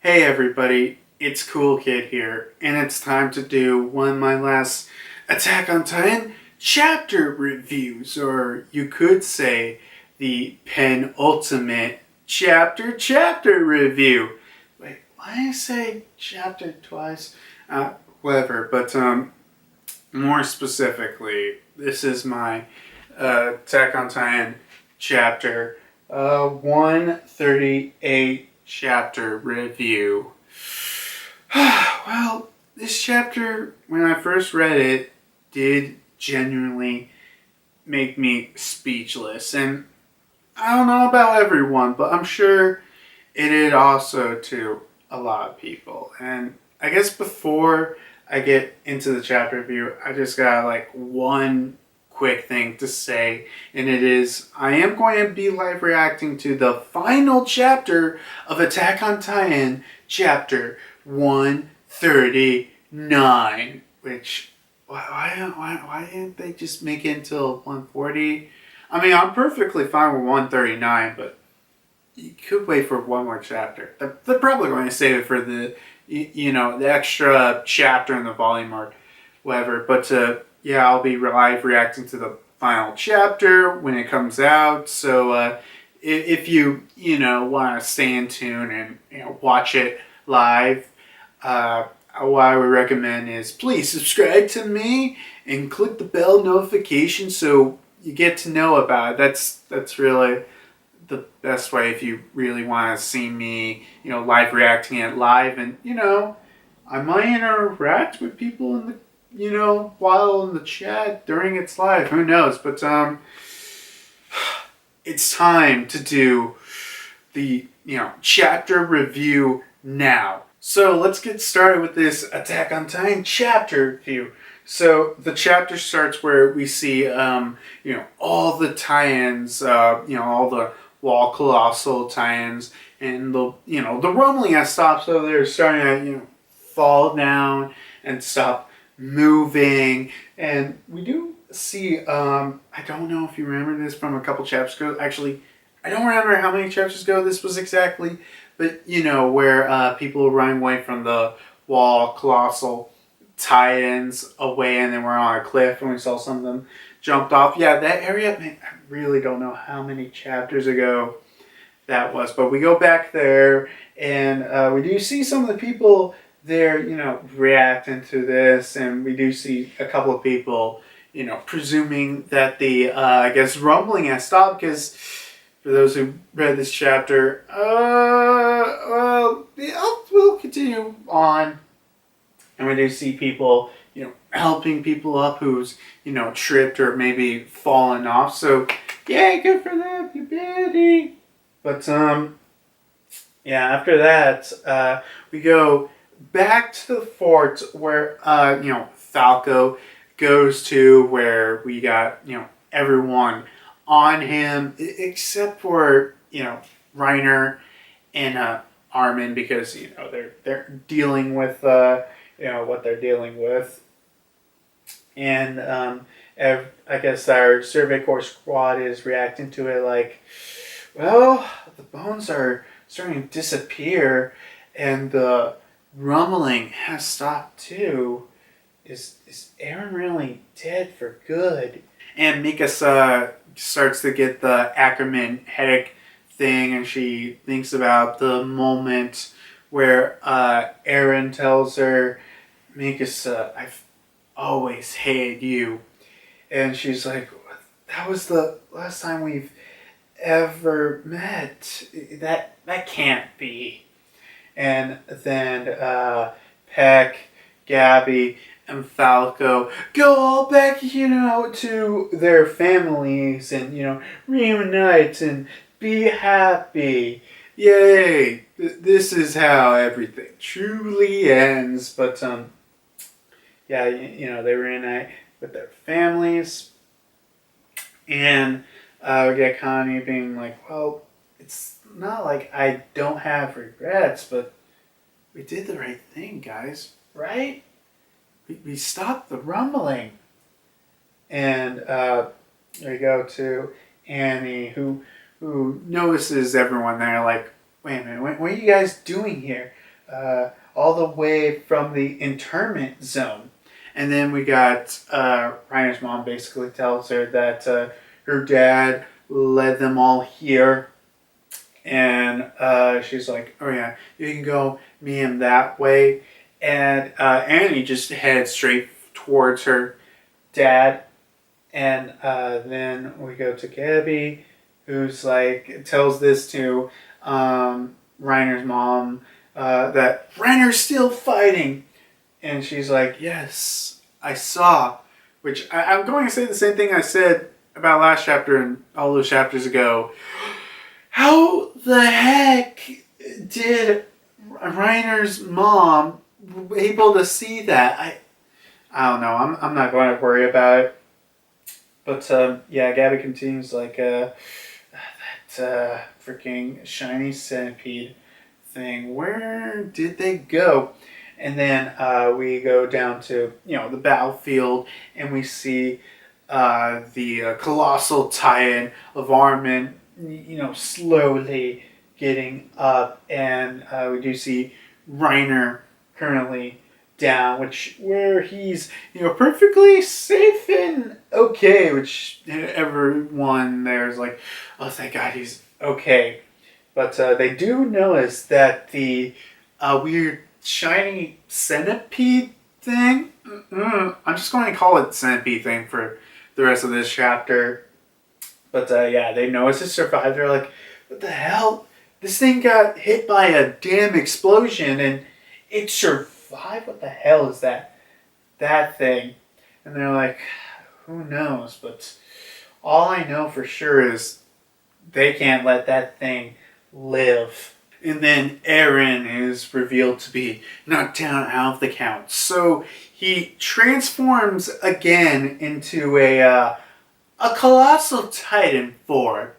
Hey everybody, it's Cool Kid here, and it's time to do one of my last Attack on Titan chapter reviews, or you could say the penultimate chapter review. Wait, why did I say chapter twice? Whatever, but more specifically, this is my Attack on Titan chapter 138 chapter review. Well, this chapter, when I first read it, did genuinely make me speechless. And I don't know about everyone, but I'm sure it did also to a lot of people. And I guess before I get into the chapter review, I just got like one quick thing to say, and it is I am going to be live reacting to the final chapter of Attack on Titan, chapter 139, which why didn't they just make it until 140? I mean, I'm perfectly fine with 139, but you could wait for one more chapter. They're probably going to save it for the the extra chapter in the volume or whatever. But yeah, I'll be live reacting to the final chapter when it comes out. So if you want to stay in tune and watch it live, what I would recommend is please subscribe to me and click the bell notification so you get to know about it. That's really the best way if you really want to see me, live reacting it live. And, I might interact with people in the, while in the chat during its live. Who knows? But, it's time to do the, chapter review now. So let's get started with this Attack on Titan chapter review. So the chapter starts where we see, all the Titans, all the Wall Colossal Titans, and the rumbling has stopped, so they're starting to fall down and stop moving. And we do see, I don't know if you remember this from a couple chapters ago. Actually, I don't remember how many chapters ago this was exactly, but where people were running away from the Wall Colossal Titans away, and then we're on a cliff and we saw some of them jumped off. Yeah, that area, man, I really don't know how many chapters ago that was, but we go back there and we do see some of the people there, reacting to this, and we do see a couple of people, presuming that the, I guess, rumbling has stopped, because for those who read this chapter, we'll continue on. And we do see people, helping people up who's, tripped or maybe fallen off. So, yeah, good for them, you beauty. But, yeah, after that, we go back to the fort where, Falco goes to, where we got, everyone on him, except for, Reiner and Armin, because, they're dealing with, what they're dealing with. And I guess our Survey Corps squad is reacting to it like, well, the bones are starting to disappear and the rumbling has stopped too. Is Eren really dead for good? And Mikasa starts to get the Ackerman headache thing, and she thinks about the moment where Eren tells her, Mikasa, I've always hated you. And she's like, that was the last time we've ever met. That can't be. And then Peck, Gabby, and Falco go all back, to their families and, reunite and be happy. Yay! This is how everything truly ends. But, yeah, they reunite with their families. And we get Connie being like, well, it's not like I don't have regrets, but we did the right thing, guys, right? We stopped the rumbling. And we go to Annie, who notices everyone there like, wait a minute, what are you guys doing here? all the way from the internment zone. And then we got Reiner's mom basically tells her that her dad led them all here. And she's like, oh yeah, you can go meet him that way. And Annie just heads straight towards her dad. And then we go to Gabby, who's like, tells this to Reiner's mom that Reiner's still fighting. And she's like, yes, I saw. Which I'm going to say the same thing I said about last chapter and all those chapters ago. How the heck did Reiner's mom able to see that? I don't know. I'm not going to worry about it. But yeah, Gabby continues like that freaking shiny centipede thing. Where did they go? And then we go down to the battlefield, and we see the colossal titan of Armin, slowly getting up, and we do see Reiner currently down, where he's perfectly safe and okay, which everyone there's like, oh thank God he's okay. But they do notice that the weird shiny centipede thing, I'm just going to call it centipede thing for the rest of this chapter. But yeah, they notice it survived. They're like, what the hell? This thing got hit by a damn explosion and it survived? What the hell is that thing? And they're like, who knows? But all I know for sure is they can't let that thing live. And then Eren is revealed to be knocked down out of the count. So he transforms again into a colossal titan form.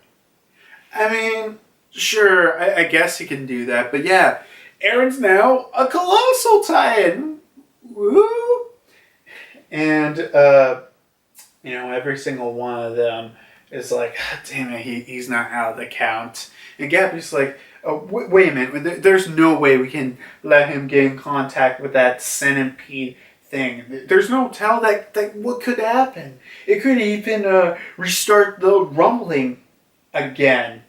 I mean, sure, I guess he can do that. But yeah, Eren's now a colossal titan. Woo! And, every single one of them is like, damn it, he's not out of the count. And Gabby's like, oh, wait a minute, there's no way we can let him get in contact with that centipede thing. There's no tell that what could happen. It could even restart the rumbling again.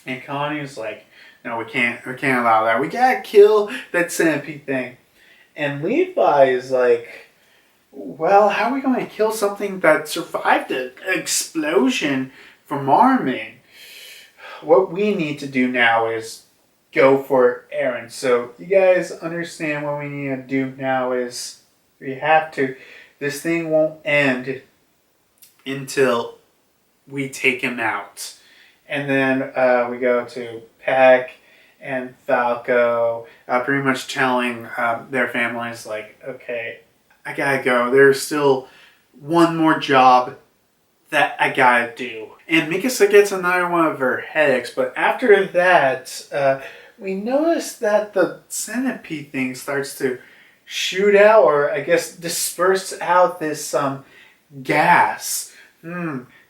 And Connie's like, no, we can't allow that. We gotta kill that centipede thing. And Levi is like, well, how are we going to kill something that survived an explosion from Armin? What we need to do now is go for Eren. So you guys understand what we need to do now is we have to. This thing won't end until we take him out. And then we go to Peck and Falco, pretty much telling their families like, okay, I gotta go. There's still one more job that I gotta do. And Mikasa gets another one of her headaches, but after that, we notice that the centipede thing starts to shoot out, or I guess disperse out this gas.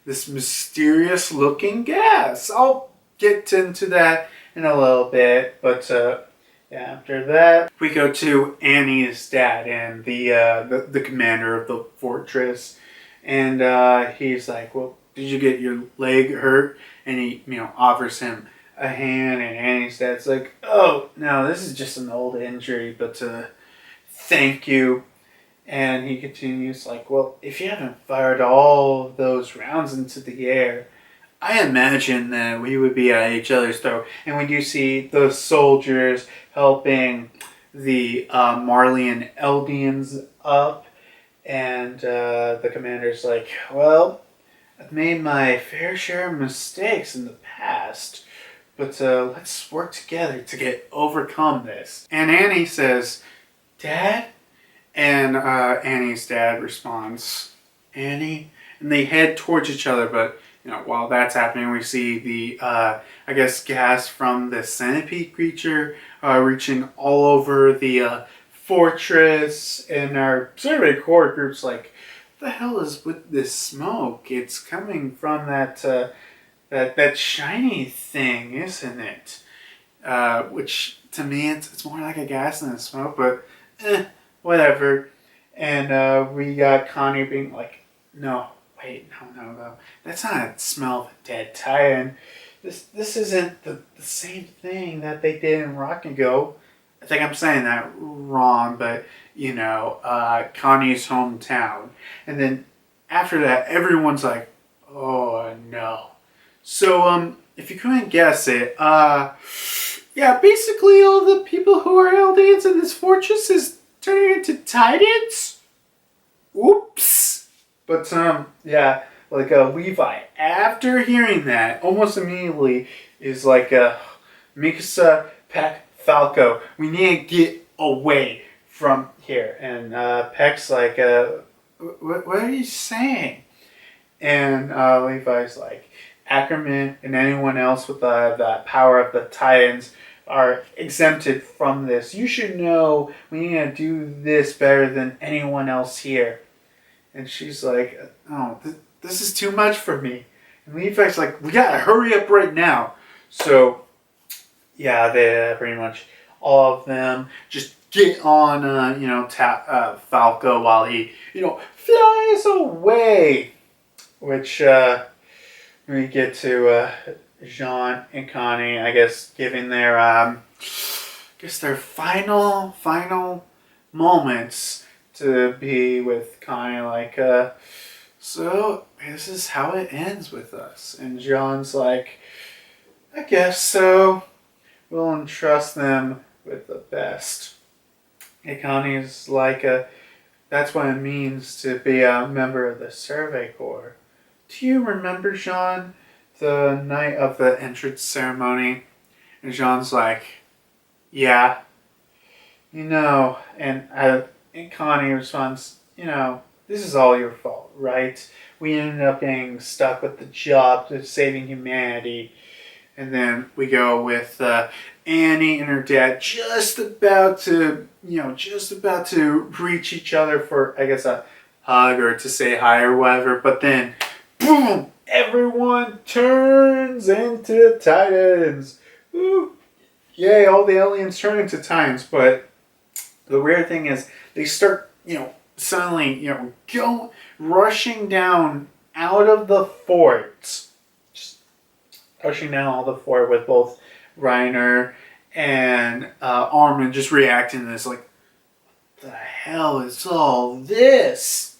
This mysterious looking gas. I'll get into that in a little bit, but yeah, after that, we go to Annie's dad and the commander of the fortress. And he's like, well, did you get your leg hurt? And he, offers him a hand. And Annie's dad's like, oh, no, this is just an old injury, but thank you. And he continues like, well, if you haven't fired all of those rounds into the air, I imagine that we would be at each other's throat. And we do see the soldiers helping the Marleyan Eldians up. And the commander's like, well, I've made my fair share of mistakes in the past, but let's work together to overcome this. And Annie says, Dad? And Annie's dad responds, Annie? And they head towards each other, but while that's happening, we see the, I guess, gas from the centipede creature reaching all over the fortress, and our survey core group's like, what the hell is with this smoke? It's coming from that shiny thing, isn't it? Which to me, it's more like a gas than a smoke, but whatever. And we got Connie being like, no, wait, no. That's not a smell of a dead Titan. This isn't the same thing that they did in Rock and Go. I think I'm saying that wrong, but Connie's hometown. And then after that, everyone's like, oh no. So if you couldn't guess it, yeah, basically all the people who are Eldians in this fortress is turning into Titans. Oops. But yeah, like Levi, after hearing that, almost immediately is like Mikasa, Peck, Falco. We need to get away from here. And Peck's like, what are you saying? And Levi's like, Ackerman and anyone else with the power of the Titans are exempted from this. You should know we need to do this better than anyone else here. And she's like, oh, this is too much for me. And Levi's like, we gotta hurry up right now. So, yeah, they pretty much all of them just get on, Falco while he, flies away. Which we get to Jean and Connie, I guess, giving their final moments to be with Connie. Like, so this is how it ends with us. And Jean's like, I guess so. We'll entrust them with the best. And Connie's like, that's what it means to be a member of the Survey Corps. Do you remember, Jean, the night of the entrance ceremony? And Jean's like, yeah. And Connie responds, this is all your fault, right? We ended up getting stuck with the job of saving humanity. And then we go with Annie and her dad just about to reach each other for, I guess, a hug or to say hi or whatever. But then, boom, everyone turns into Titans. Woo. Yay, all the aliens turn into Titans. But the weird thing is they start, suddenly, go rushing down out of the fort. Just rushing down all the fort with both Reiner and Armin just reacting to this like, what the hell is all this?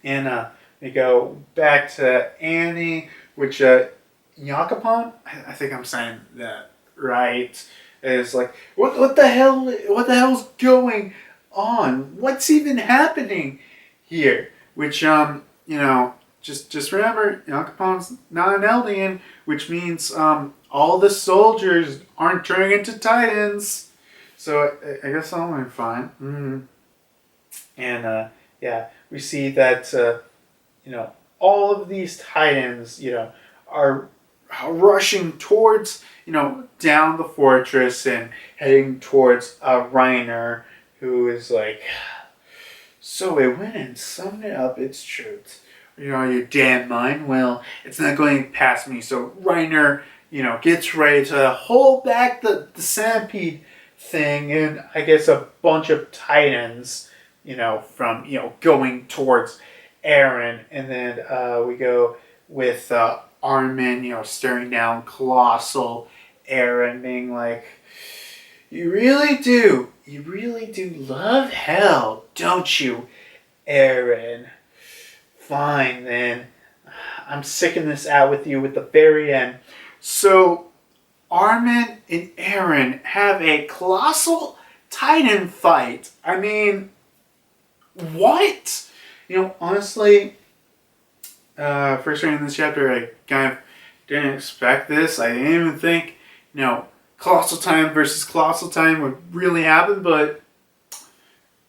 And we go back to Annie, which Yakupon, I think I'm saying that right, is like, what the hell's going on? What's even happening here? Which just remember, Yakupon's not an Eldian, which means all the soldiers aren't turning into Titans. So I guess I'm fine. Mm-hmm. And yeah, we see that all of these Titans are rushing towards down the fortress and heading towards Reiner, who is like, so it went and summed it up its truth. Your damn mind. Well, it's not going past me. So Reiner, gets ready to hold back the centipede thing, and I guess a bunch of Titans, from going towards Eren, and then we go with Armin, staring down colossal Eren, being like, you really do love hell, don't you, Eren? Fine, then. I'm sicking this out with you at the very end. So, Armin and Eren have a colossal Titan fight. I mean, what? Honestly, first reading this chapter, I kind of didn't expect this. I didn't even think, Colossal Titan versus Colossal Titan would really happen, but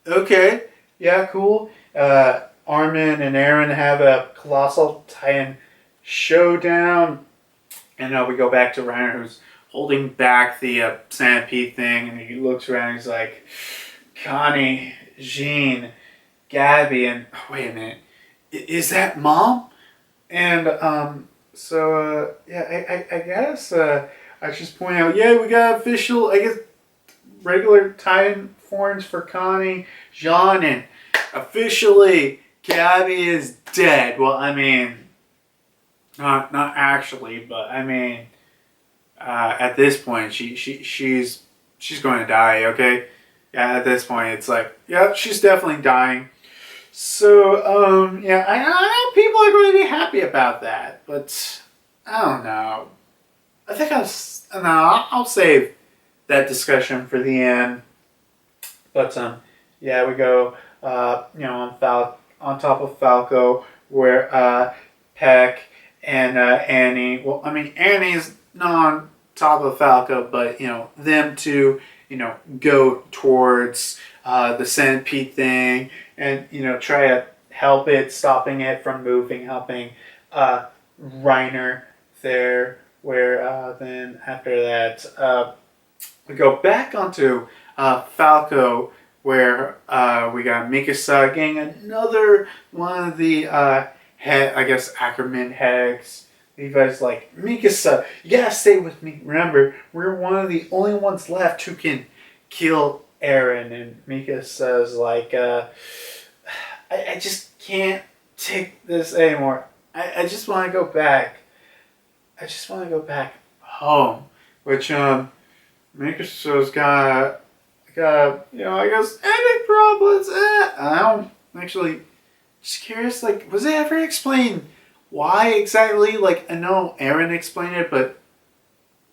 okay. Yeah, cool. Armin and Eren have a Colossal Titan showdown. And we go back to Reiner, who's holding back the centipede thing. And he looks around and he's like, Connie, Jean, Gabby, and wait a minute. Is that Mom? And yeah, I guess I just point out, yeah, we got official, I guess, regular Titan forms for Connie, Jean, and officially Gabby is dead. Well, I mean, not actually, but I mean, at this point, she's going to die. Okay, yeah. At this point, it's like, yeah, she's definitely dying. So, yeah, I know people are going to be happy about that, but I don't know. I think I'll save that discussion for the end. But yeah, we go, on top of Falco, where Peck and Annie. Well, I mean, Annie's not on top of Falco, but them two, go towards the centipede thing, and try to help it, stopping it from moving, helping Reiner there. Where then after that we go back onto Falco, where we got Mikasa getting another one of the I guess Ackerman heads. Levi's like, Mikasa, you gotta stay with me. Remember, we're one of the only ones left who can kill Eren. And Mikasa's like, I just can't take this anymore. I just want to go back. I just want to go back home. Which, Mikasa's got, I guess, headache problems. I don't actually, just curious, like, was it ever explained why exactly? Like, I know Eren explained it, but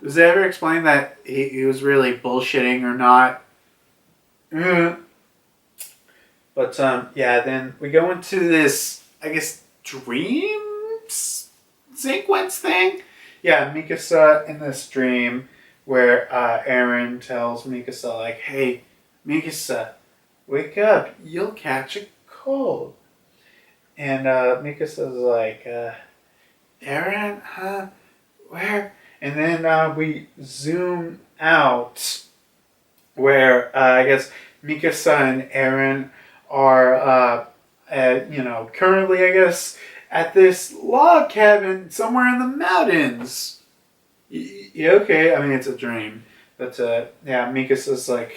was it ever explained that he was really bullshitting or not? But, yeah, then we go into this, I guess, dream sequence thing? Yeah, Mikasa in this dream where Eren tells Mikasa, like, hey, Mikasa, wake up, you'll catch a cold. And Mikasa's like, Eren, huh? Where? And then we zoom out where I guess Mikasa and Eren are, currently, I guess, at this log cabin somewhere in the mountains. Yeah, okay, I mean, it's a dream. But, yeah, Mikasa's like,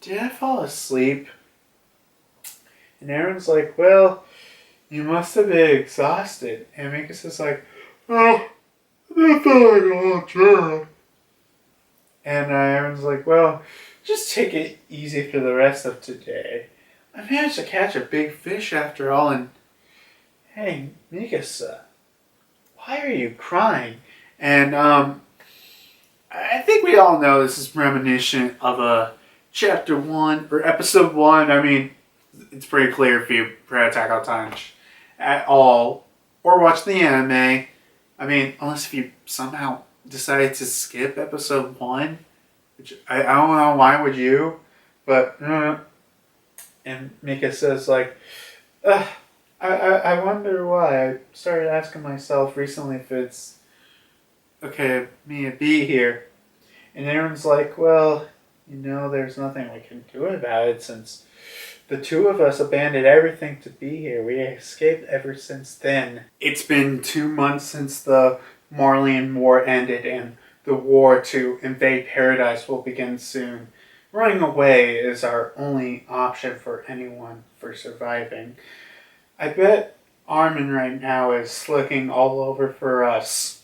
did I fall asleep? And Eren's like, well, you must have been exhausted. And Mikasa's like, oh, I thought I got job. And Eren's like, well, just take it easy for the rest of today. I managed to catch a big fish after all, and hey, Mikasa, why are you crying? And I think we all know this is reminiscent of chapter 1 or episode 1. I mean, it's pretty clear if you read Attack on Titan at all or watch the anime. I mean, unless if you somehow decided to skip episode 1, which I don't know why would you, but and Mikasa's like, I wonder why. I started asking myself recently if it's okay of me to be here. And Eren's like, well, there's nothing we can do about it since the two of us abandoned everything to be here. We escaped ever since then. It's been 2 months since the Marleyan War ended, and the war to invade Paradise will begin soon. Running away is our only option for anyone for surviving. I bet Armin right now is looking all over for us.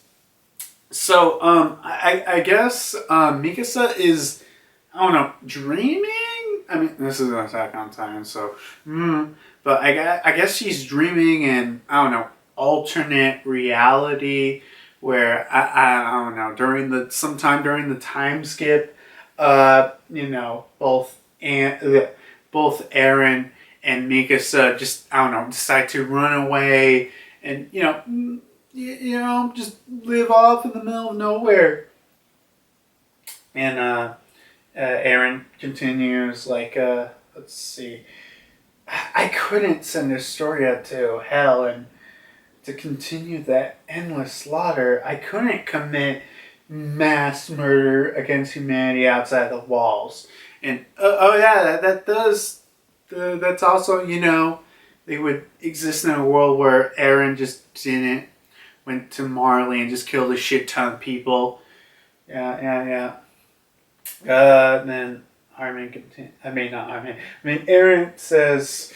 So, I guess Mikasa is, I don't know, dreaming? I mean, this is an Attack on Titan, so, but I guess she's dreaming in, I don't know, alternate reality where, I don't know, sometime during the time skip, both Eren and Mikasa just, I don't know, decide to run away and, just live off in the middle of nowhere. And Eren continues, like, let's see. I couldn't send this story out to hell and to continue that endless slaughter. I couldn't commit mass murder against humanity outside the walls. And, that's also, they would exist in a world where Eren just went to Marley and just killed a shit ton of people. Yeah. Then Armin continue. Not Armin. Aaron says,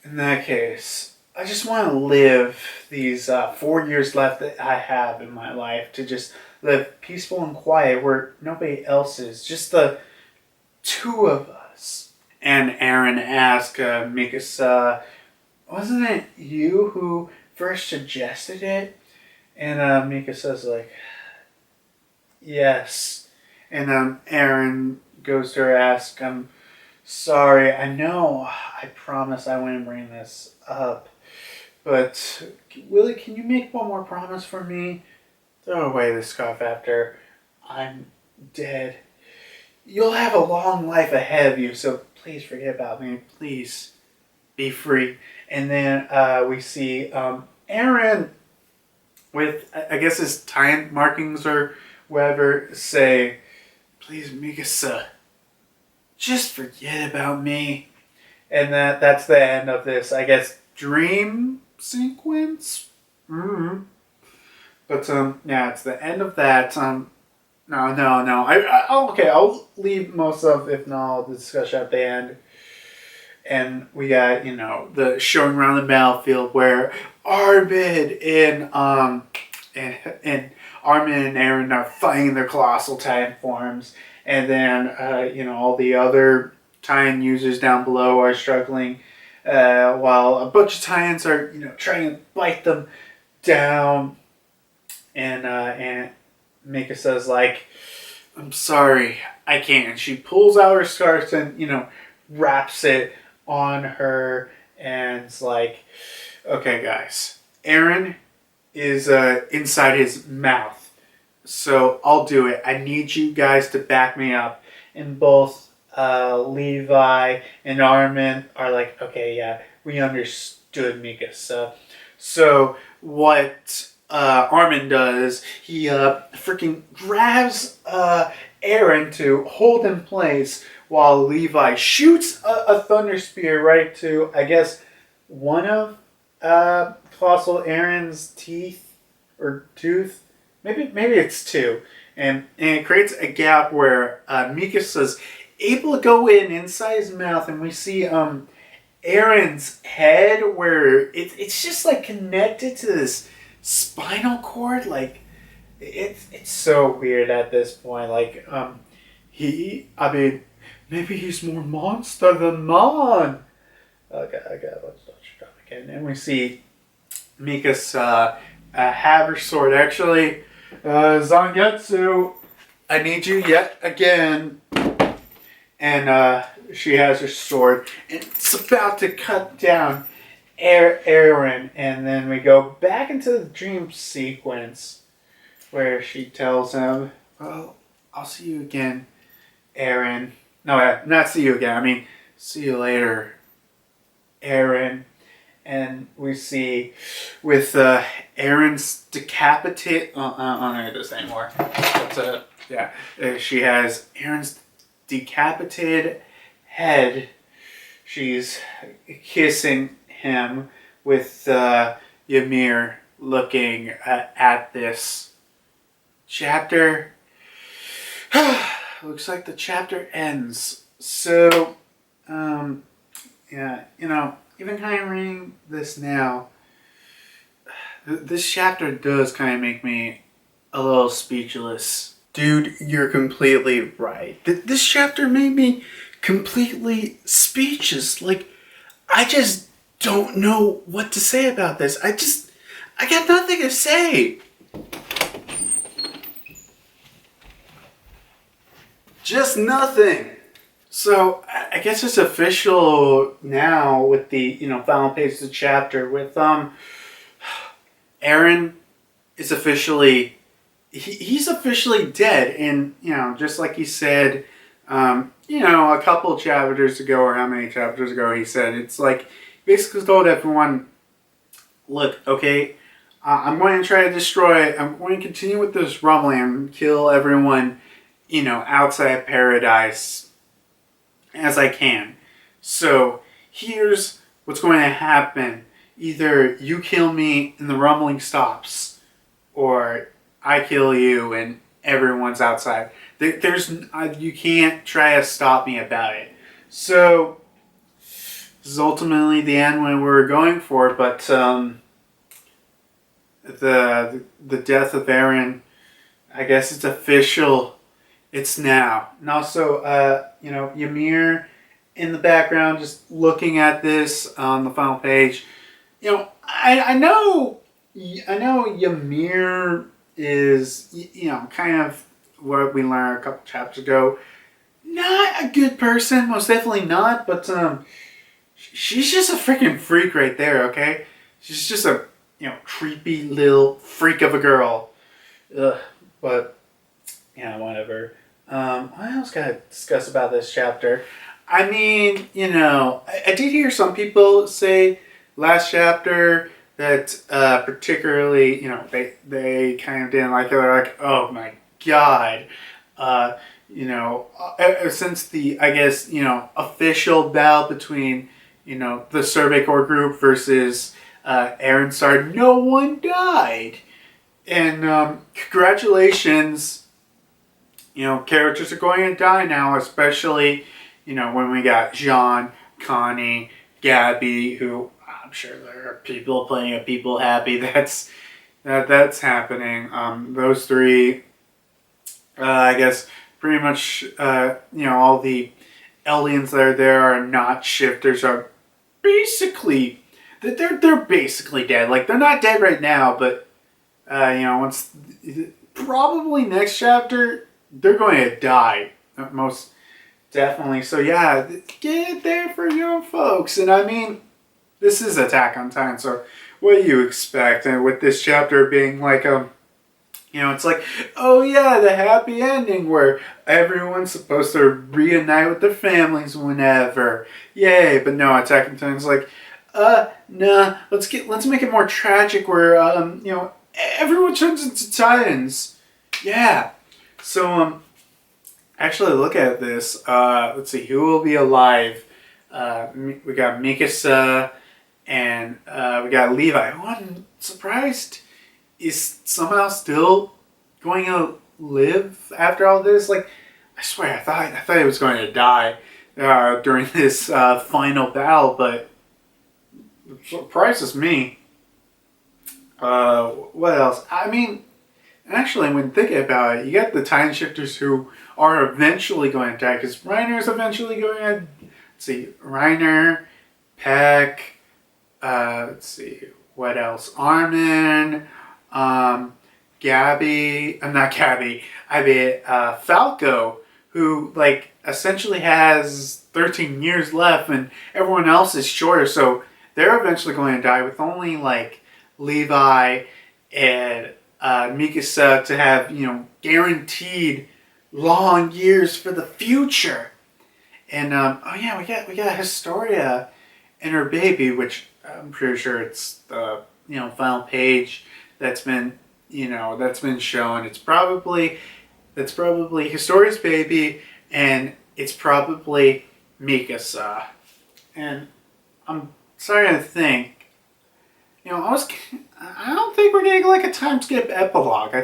in that case, I just want to live these 4 years left that I have in my life to just live peaceful and quiet where nobody else is, just the two of us. And Aaron asked Mikasa, wasn't it you who first suggested it? And Mikasa's like, yes. And Aaron goes to her, ask, I'm sorry, I know I promised I wouldn't bring this up, but Willie, can you make one more promise for me? Throw away the scarf after I'm dead. You'll have a long life ahead of you, so please forget about me. Please be free. And then we see Aaron with, I guess his time markings or whatever, say, please, Mikasa, just forget about me. And that's the end of this, I guess, dream sequence? Mm-hmm. But, yeah, it's the end of that. No. I'll leave most of, if not all, the discussion at the end. And we got, the showing around the battlefield where Armin and Armin and Aaron are fighting their colossal Titan forms. And then, all the other Titan users down below are struggling, while a bunch of Titans are, trying to bite them down. And Mikasa's like, I'm sorry, I can't. And she pulls out her scarf and, wraps it on her. And it's like, okay, guys, Aaron is inside his mouth. So I'll do it. I need you guys to back me up. And both Levi and Armin are like, okay, yeah, we understood, Mikasa. So what Armin does, he freaking grabs Aaron to hold in place while Levi shoots a thunder spear right to, I guess, one of Colossal Aaron's teeth or tooth. Maybe it's two. And it creates a gap where Mikasa's able to go inside his mouth, and we see Aaron's head where it's just like connected to this spinal cord. Like it's so weird at this point. Like maybe he's more monster than man. Okay, let's stop again. And we see Mikasa have her sword. Actually, Zangetsu, I need you yet again. And she has her sword, and it's about to cut down Aaron. And then we go back into the dream sequence where she tells him, well, I'll see you again, Aaron. No, not see you again. I mean, see you later, Aaron. And we see with Aaron's decapitated... I'm not going to do this anymore. But, she has Aaron's decapitated head. She's kissing him with Ymir looking at this chapter. Looks like the chapter ends. So, even kind of reading this now, this chapter does kind of make me a little speechless. Dude, you're completely right. This chapter made me completely speechless. Like, I just don't know what to say about this. I got nothing to say. Just nothing. So, I guess it's official now with the, final page of the chapter with, Aaron is officially, he's officially dead. And, just like he said, a couple chapters ago, or how many chapters ago he said, it's like, basically told everyone, look, okay, I'm going to try to I'm going to continue with this rumbling and kill everyone, outside paradise as I can. So here's what's going to happen. Either you kill me and the rumbling stops, or I kill you and everyone's outside. You can't try to stop me about it. So this is ultimately the end when we were going for, but the death of Eren, I guess it's official. It's now. And also, Ymir in the background, just looking at this on the final page. I know Ymir is, kind of what we learned a couple chapters ago. Not a good person, most definitely not. But she's just a freaking freak right there. Okay, she's just a creepy little freak of a girl. Ugh, but yeah, whatever. What else can I discuss about this chapter? I mean, I did hear some people say last chapter that particularly, they kind of didn't like it. They're like, oh my god. Since the, I guess, official battle between, the Survey Corps group versus Eren started, no one died. And congratulations, characters are going to die now, especially, when we got Jean, Connie, Gabby, who I'm sure there are plenty of people happy that's happening. Those three, I guess, pretty much, all the aliens that are there are not shifters, are basically, they're basically dead. Like, they're not dead right now, but, once, probably next chapter, they're going to die. Most definitely. So yeah, get it there for young folks. And I mean, this is Attack on Titan, so what do you expect? And with this chapter being like it's like, oh yeah, the happy ending where everyone's supposed to reunite with their families whenever. Yay, but no, Attack on Titan's like, nah, let's make it more tragic where everyone turns into Titans. Yeah. So actually look at this. Let's see, who will be alive? We got Mikasa and we got Levi, who I'm surprised is somehow still going to live after all this. Like, I swear, I thought he was going to die during this final battle, but it surprises me. What else? I mean, actually, when thinking about it, you got the Time Shifters who are eventually going to die, because Reiner's eventually going to, let's see, Reiner, Peck, let's see, what else? Armin, Gabby, not Gabby, I mean, Falco, who, like, essentially has 13 years left, and everyone else is shorter, so they're eventually going to die with only, like, Levi and Mikasa to have, guaranteed long years for the future. And, oh yeah, we got Historia and her baby, which I'm pretty sure it's the, final page that's been shown. That's probably Historia's baby, and it's probably Mikasa. And I'm starting to think, I don't think we're getting like a time skip epilogue.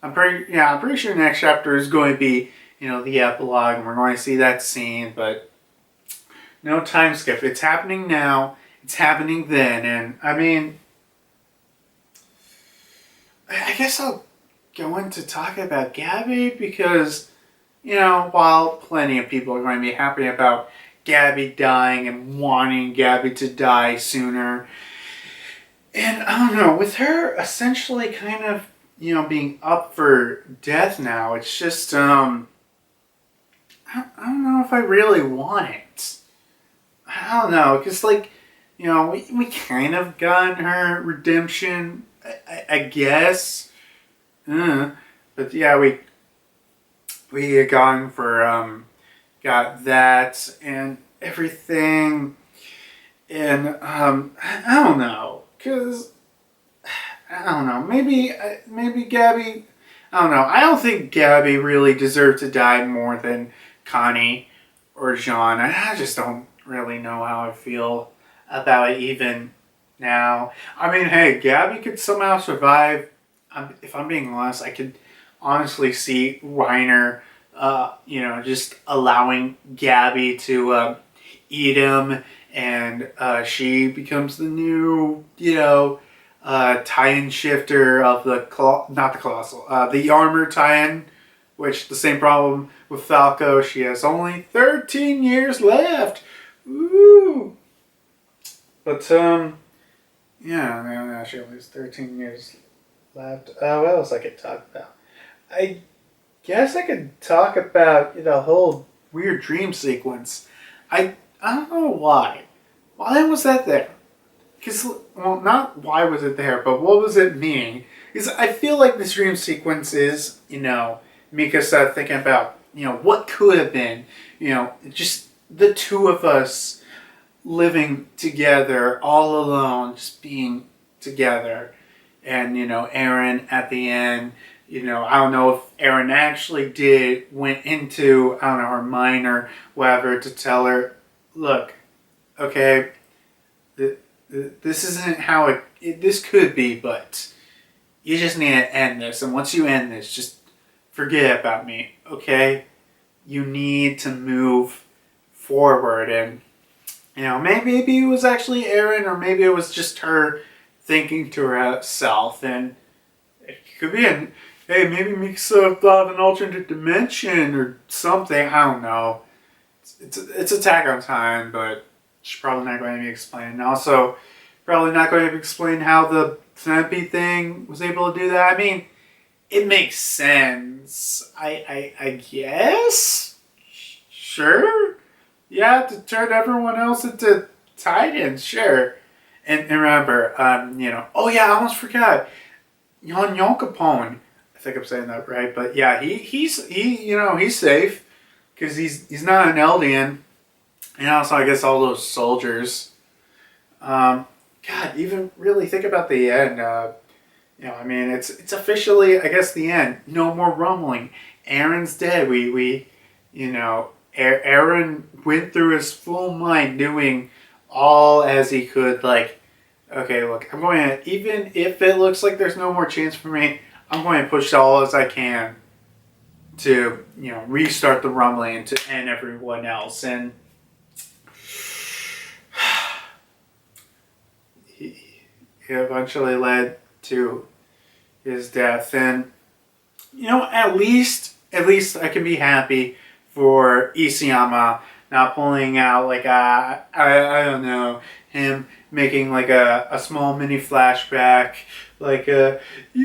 I'm pretty sure next chapter is going to be, the epilogue, and we're going to see that scene, but no time skip. It's happening now. It's happening then, and I mean, I guess I'll go into talking about Gabby because, while plenty of people are going to be happy about Gabby dying and wanting Gabby to die sooner, and I don't know, with her essentially kind of, being up for death now, it's just, I don't know if I really want it. I don't know, because, like, we kind of got her redemption, I guess. But yeah, we got that and everything, and I don't know, cause I don't know, maybe Gabby. I don't know. I don't think Gabby really deserved to die more than Connie or Jean. I just don't really know how I feel about it even now. I mean, hey, Gabby could somehow survive. If I'm being honest, I could honestly see Reiner, just allowing Gabby to eat him, and she becomes the new, tie-in shifter of not the Colossal, the Armor tie-in, which the same problem with Falco. She has only 13 years left. Ooh. But, yeah, no, she only has 13 years left. What else I could talk about? I guess I could talk about the whole weird dream sequence. I don't know why. Why was that there? Because, well, not why was it there, but what was it meaning? Because I feel like this dream sequence is, Mikasa thinking about, what could have been, just the two of us living together, all alone, just being together. And, Aaron at the end, I don't know if Aaron actually went into, I don't know, her mind or whatever to tell her, look, okay, this isn't how this could be, but you just need to end this. And once you end this, just forget about me, okay? You need to move forward. And, maybe it was actually Aaron, or maybe it was just her thinking to herself. And it could be hey, maybe Mikasa thought of an alternate dimension or something. I don't know. It's Attack on Titan, but she's probably not going to be explaining. Also, probably not going to explain how the centipede thing was able to do that. I mean, it makes sense. I guess? Sure. Yeah, to turn everyone else into Titans, sure. And remember, oh yeah, I almost forgot. Yonkapone. I think I'm saying that right, but yeah, he's safe because he's not an Eldian. And also, I guess all those soldiers. God, even really think about the end. It's officially, I guess, the end. No more rumbling. Aaron's dead. Aaron went through his full mind doing all as he could. Like, okay, look, I'm going to, even if it looks like there's no more chance for me, I'm going to push all as I can to, restart the rumbling and to end everyone else. And he eventually led to his death. And, at least I can be happy for Isayama not pulling out like I don't know, him making like a small mini flashback, like you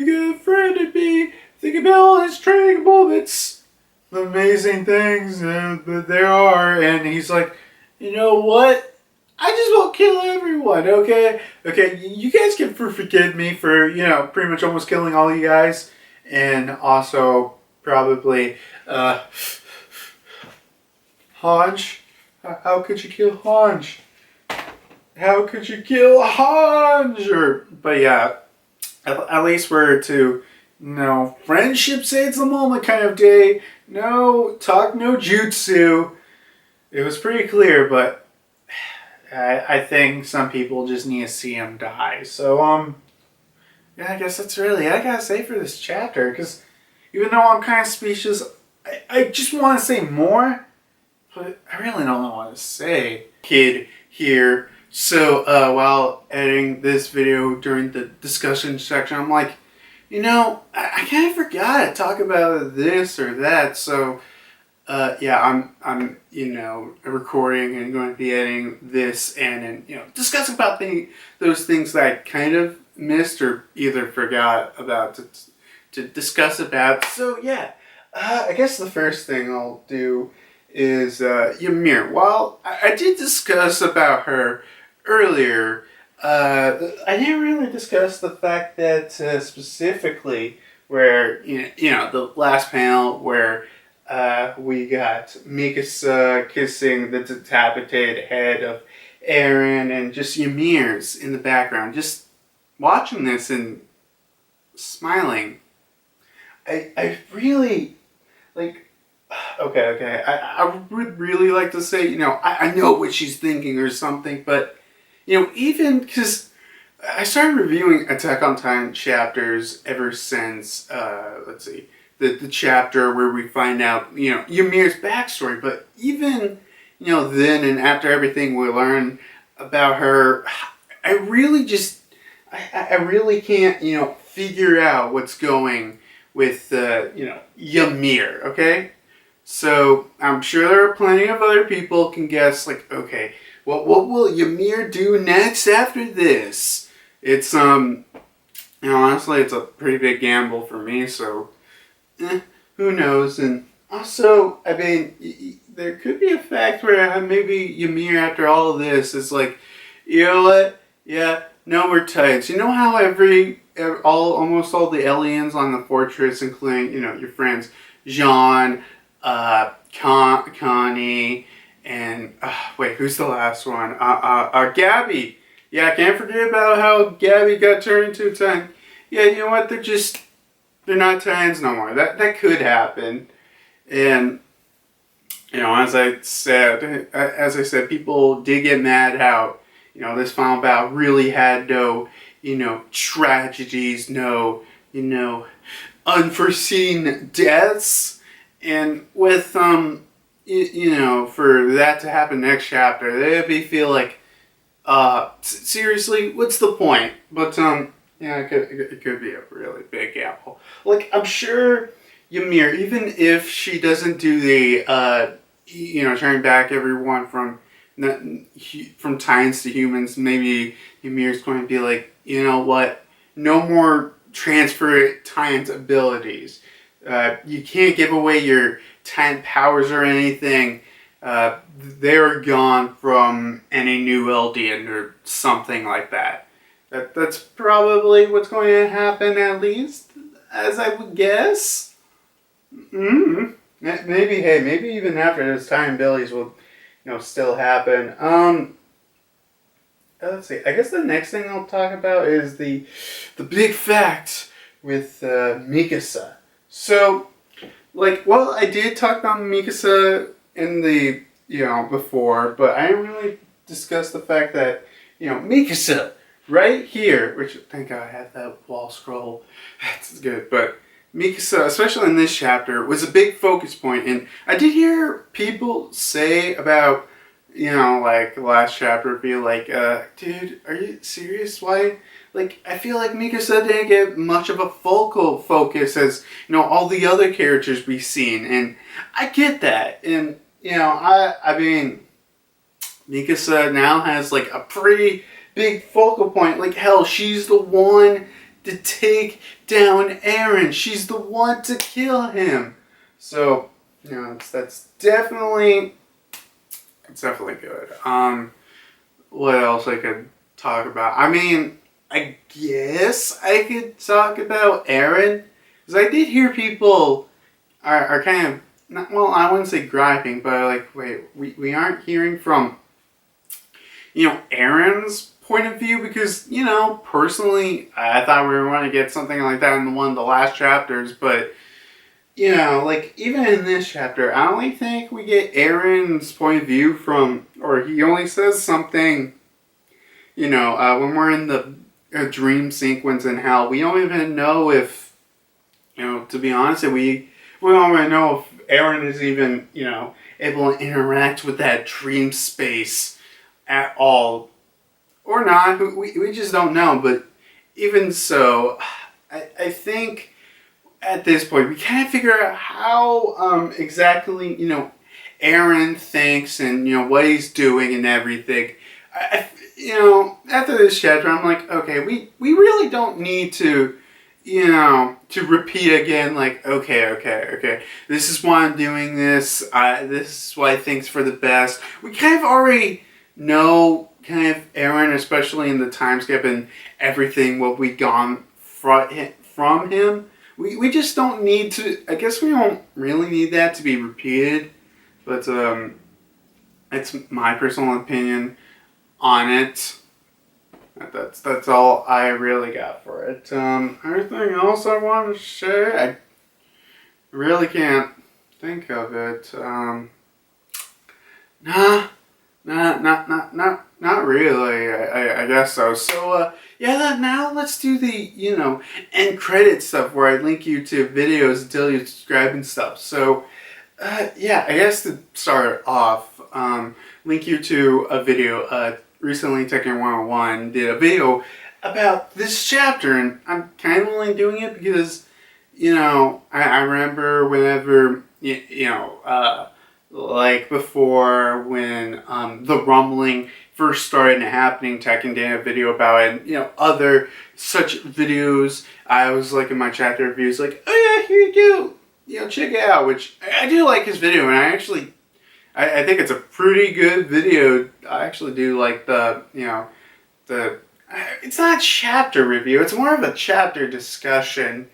got a friend in me, think about all his training moments, the amazing things that there are, and he's like, you know what? I just won't kill everyone, okay? Okay, you guys can forgive me for, pretty much almost killing all you guys, and also probably Hanj. How could you kill Hanj? How could you kill Hanj? But yeah, at least we're to, friendship saves the moment kind of day. No talk, no jutsu. It was pretty clear, but I think some people just need to see him die. So, yeah, I guess that's really it I gotta say for this chapter. Because even though I'm kind of speechless, I just want to say more. But I really don't know what to say. Kid here. So while editing this video during the discussion section, I'm like, I kind of forgot to talk about this or that. So yeah, I'm recording and going to be editing this and discussing about those things that I kind of missed or either forgot about to discuss about. So yeah, I guess the first thing I'll do is Ymir. While I did discuss about her earlier, I didn't really discuss the fact that specifically where the last panel where we got Mikasa kissing the decapitated head of Aaron and just Ymir's in the background, just watching this and smiling. I really like. Okay. I would really like to say, I know what she's thinking or something, but, even because I started reviewing Attack on Titan chapters ever since, the chapter where we find out, Ymir's backstory. But even, then and after everything we learn about her, I really just, I really can't, figure out what's going with, Ymir, okay? So I'm sure there are plenty of other people can guess, like, okay, what will Ymir do next after this? It's, honestly, it's a pretty big gamble for me, so, who knows? And also, I mean, there could be a fact where maybe Ymir, after all of this, is like, you know what? Yeah, no more Titans. You know how almost all the aliens on the fortress, including, your friends, Jean, Connie, and, wait, who's the last one? Gabby. Yeah, I can't forget about how Gabby got turned into a Titan. Yeah, you know what? They're not Titans no more. That could happen. And, as I said, people did get mad how, this final battle really had no, tragedies, no, unforeseen deaths. And with, for that to happen next chapter, they'd feel like, seriously, what's the point? But, it could be a really big gamble. Like, I'm sure Ymir, even if she doesn't do the, turning back everyone from Titans to humans, maybe Ymir's going to be like, you know what? No more transfer Titans abilities. You can't give away your Titan powers or anything. They're gone from any new Eldian or something like that. That's probably what's going to happen, at least, as I would guess. Maybe even after this, Titan abilities will, still happen. Let's see. I guess the next thing I'll talk about is the big fact with Mikasa. So, I did talk about Mikasa in the, before, but I didn't really discuss the fact that, Mikasa, right here, which, thank God I had that wall scroll, that's good, but Mikasa, especially in this chapter, was a big focus point, and I did hear people say about, the last chapter, be like, dude, are you serious? Why? I feel like Mikasa didn't get much of a focal focus as, all the other characters we've seen, and I get that, and, I mean, Mikasa now has, a pretty big focal point. Hell, she's the one to take down Eren. She's the one to kill him. So, it's definitely good. What else I could talk about? I mean, I guess I could talk about Eren, because I did hear people are kind of, I wouldn't say griping, but wait, we aren't hearing from, Eren's point of view, because, personally, I thought we were going to get something like that in one of the last chapters, but, even in this chapter, I only think we get Eren's point of view from, or he only says something, when we're in the dream sequence in hell, we don't even know if, to be honest, we don't even know if Eren is even, able to interact with that dream space at all. Or not, we just don't know, but even so, I think at this point we can't figure out how exactly, Eren thinks and, what he's doing and everything. After this chapter, I'm like, okay, we really don't need to, to repeat again, okay, this is why I'm doing this, this is what I think's for the best. We kind of already know kind of Eren, especially in the time skip and everything, what we gone from him. We just don't need to, I guess we don't really need that to be repeated, but it's my personal opinion on it. That's all I really got for it. Everything else I want to share, I really can't think of it. Not really. I guess so. So, yeah, now let's do the, end credit stuff where I link you to videos until you subscribe and stuff. So, yeah, I guess to start off, link you to a video. Recently, Tekken 101 did a video about this chapter, and I'm kind of only doing it because, I remember whenever, like before when the rumbling first started happening, Tekken did a video about it, and other such videos. I was like in my chapter reviews, like, oh yeah, here you go, check it out. Which I do like his video, and I think it's a pretty good video. I actually do like the it's not a chapter review. It's more of a chapter discussion.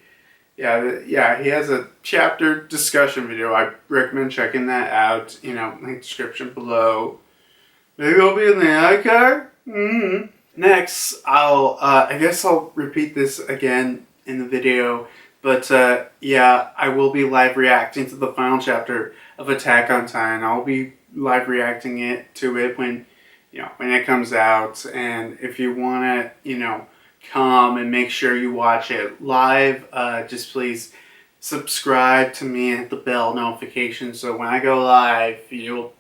Yeah, he has a chapter discussion video. I recommend checking that out. Link description below. Maybe it'll be in the iCard. Mm-hmm. Next, I guess I'll repeat this again in the video. But, yeah, I will be live reacting to the final chapter of Attack on Titan. I'll be live reacting to it when it comes out. And if you want to, come and make sure you watch it live, just please subscribe to me and hit the bell notification so when I go live you'll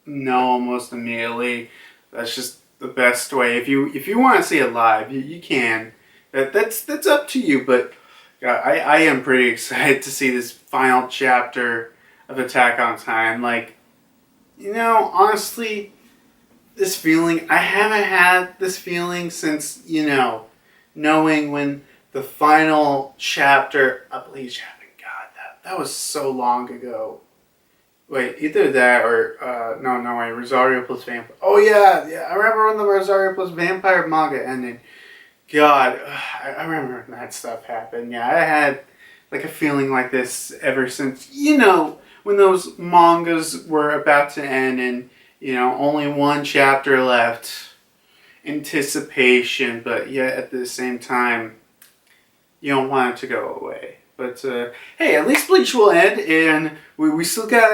know almost immediately. That's just the best way. If you want to see it live, you can. That's up to you, but I am pretty excited to see this final chapter of Attack on Titan. Like, honestly, this feeling, I haven't had this feeling since, knowing when the final chapter of Bleach happened. God, that was so long ago. Wait, either that or, no, wait, Rosario plus Vampire. Oh yeah, I remember when the Rosario plus Vampire manga ended. God, I remember when that stuff happened. Yeah, I had like a feeling like this ever since, when those mangas were about to end and, only one chapter left. Anticipation, but yet at the same time, you don't want it to go away. But, hey, at least Bleach will end, and we still got,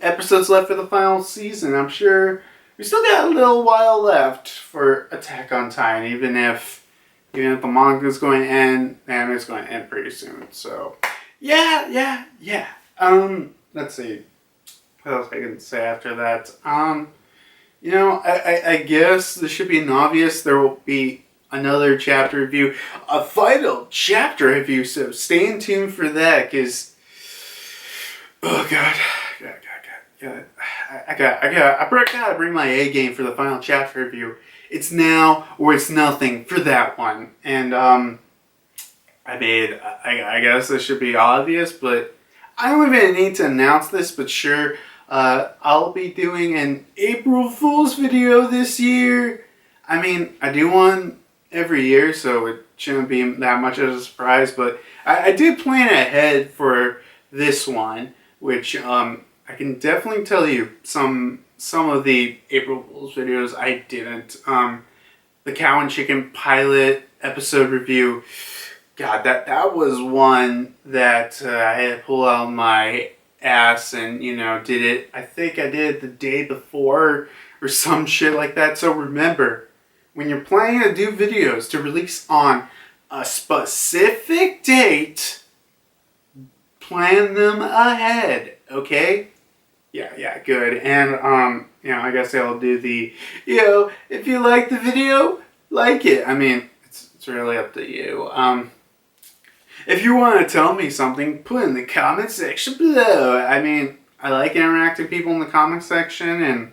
episodes left for the final season. I'm sure we still got a little while left for Attack on Titan, even if the manga is going to end, the anime is going to end pretty soon. So, yeah. Let's see. What else I can say after that? I guess this should be an obvious. There will be another chapter review, a final chapter review. So stay in tune for that, because oh god, I gotta bring my A game for the final chapter review. It's now or it's nothing for that one. And I guess this should be obvious, but I don't even need to announce this. But sure. I'll be doing an April Fool's video this year. I mean, I do one every year, so it shouldn't be that much of a surprise, but I did plan ahead for this one, which I can definitely tell you some of the April Fool's videos I didn't. The Cow and Chicken pilot episode review, God, that was one that I had to pull out my ass and did it. I think I did it the day before or some shit like that. So remember, when you're planning to do videos to release on a specific date, plan them ahead, okay? Yeah, good. And I guess I'll do the if you like the video, like it. I mean, it's really up to you. If you want to tell me something, put it in the comment section below. I mean, I like interacting with people in the comment section, and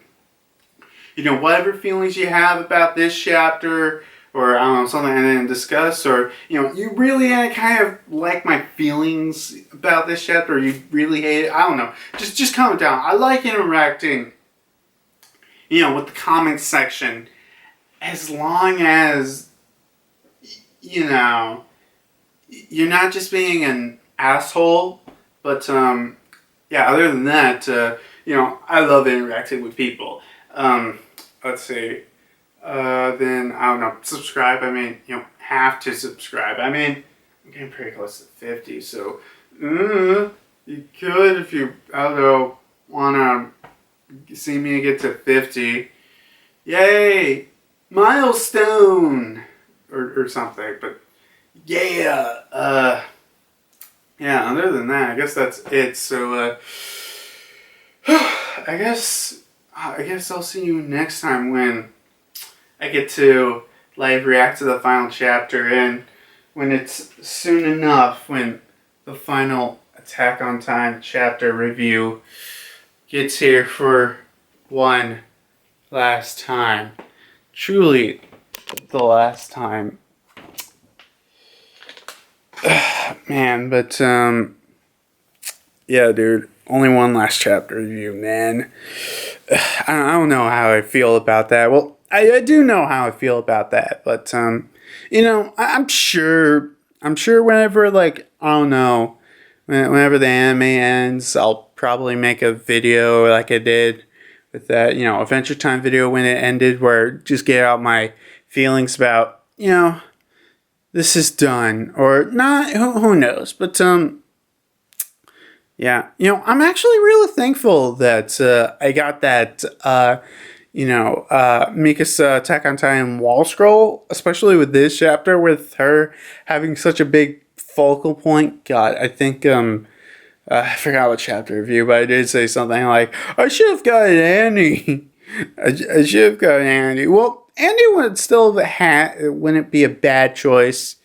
whatever feelings you have about this chapter, or I don't know, something I didn't discuss, or you really kind of like my feelings about this chapter, or you really hate it. I don't know. Just comment down. I like interacting, with the comment section, as long as you're not just being an asshole, but other than that, I love interacting with people. Let's see. Then I don't know. Subscribe. I mean, you don't have to subscribe. I mean, I'm getting pretty close to 50, so you could if you want to see me get to 50. Yay! milestone or something. But yeah, yeah. Other than that, I guess that's it. So I guess I'll see you next time when I get to live react to the final chapter, and when it's soon enough, when the final Attack on Titan chapter review gets here for one last time. Truly the last time. Man, but yeah, dude, only one last chapter review, man. I don't know how I feel about that. Well, I do know how I feel about that, but you know, I'm sure whenever, like, I don't know, whenever the anime ends, I'll probably make a video like I did with that, you know, Adventure Time video when it ended, where just get out my feelings about, you know, this is done or not. Who knows? But yeah, you know, I'm actually really thankful that I got that Mikasa Attack on Titan wall scroll, especially with this chapter, with her having such a big focal point. God, I think I forgot what chapter review, but I did say something like, I should have got Annie. I should have got Andy. Well, Andy would still wouldn't be a bad choice.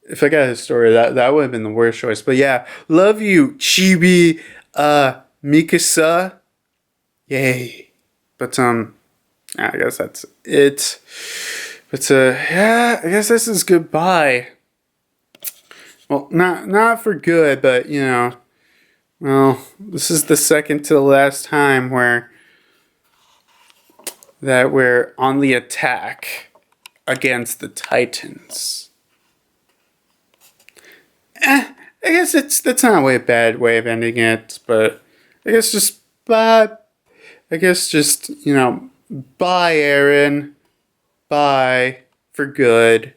If I got his story, that would have been the worst choice. But yeah, love you, Chibi, Mikasa. Yay. But I guess that's it. But yeah, I guess this is goodbye. Well, not for good, but you know, well, this is the second to the last time that we're on the attack against the Titans. I guess that's not a bad way of ending it, but I guess just bye. I guess just, you know, bye, Aaron. Bye for good.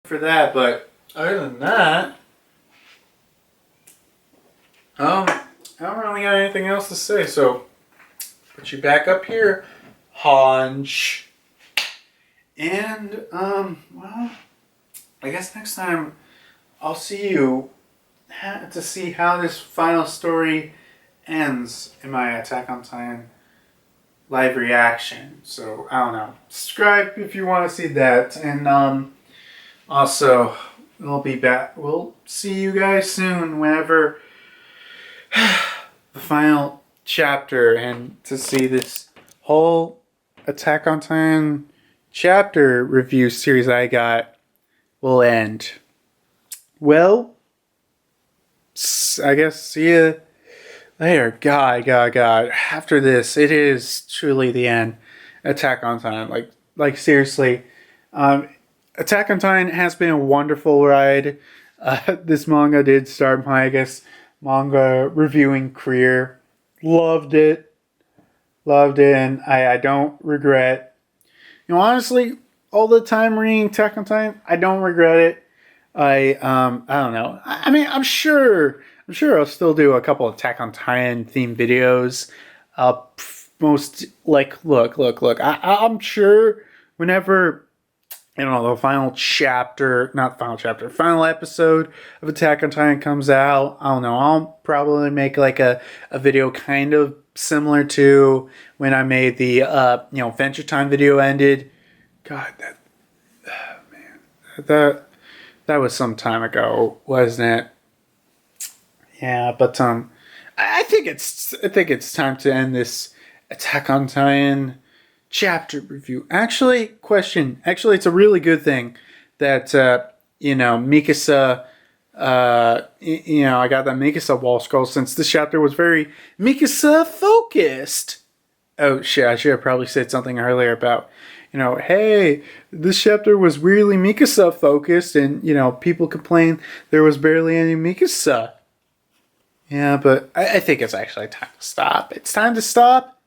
For that, but other than that, I don't really got anything else to say, so put you back up here, Hunch. And, well, I guess next time I'll see you to see how this final story ends in my Attack on Titan live reaction. So, I don't know. Subscribe if you want to see that. And, also, we'll be back. We'll see you guys soon whenever the final chapter, and to see this whole Attack on Titan chapter review series I got will end. Well, I guess see you later. God. After this, it is truly the end. Attack on Titan. Like seriously. Attack on Titan has been a wonderful ride. This manga did start my, I guess, manga reviewing career. Loved it, and I don't regret. You know, honestly, all the time reading Attack on Titan, I don't regret it. I don't know. I mean, I'm sure I'll still do a couple of Attack on Titan themed videos. Most like, look. I'm sure whenever, you know, the final episode of Attack on Titan comes out, I don't know, I'll probably make like a video kind of similar to when I made the, Adventure Time video ended. God, that was some time ago, wasn't it? Yeah, but, I think it's time to end this Attack on Titan chapter review. Actually, it's a really good thing that Mikasa, I got that Mikasa wall scroll, since this chapter was very Mikasa focused. Oh shit, I should have probably said something earlier about, hey, this chapter was really Mikasa focused, and people complained there was barely any Mikasa. Yeah, but I think it's actually time to stop. It's time to stop.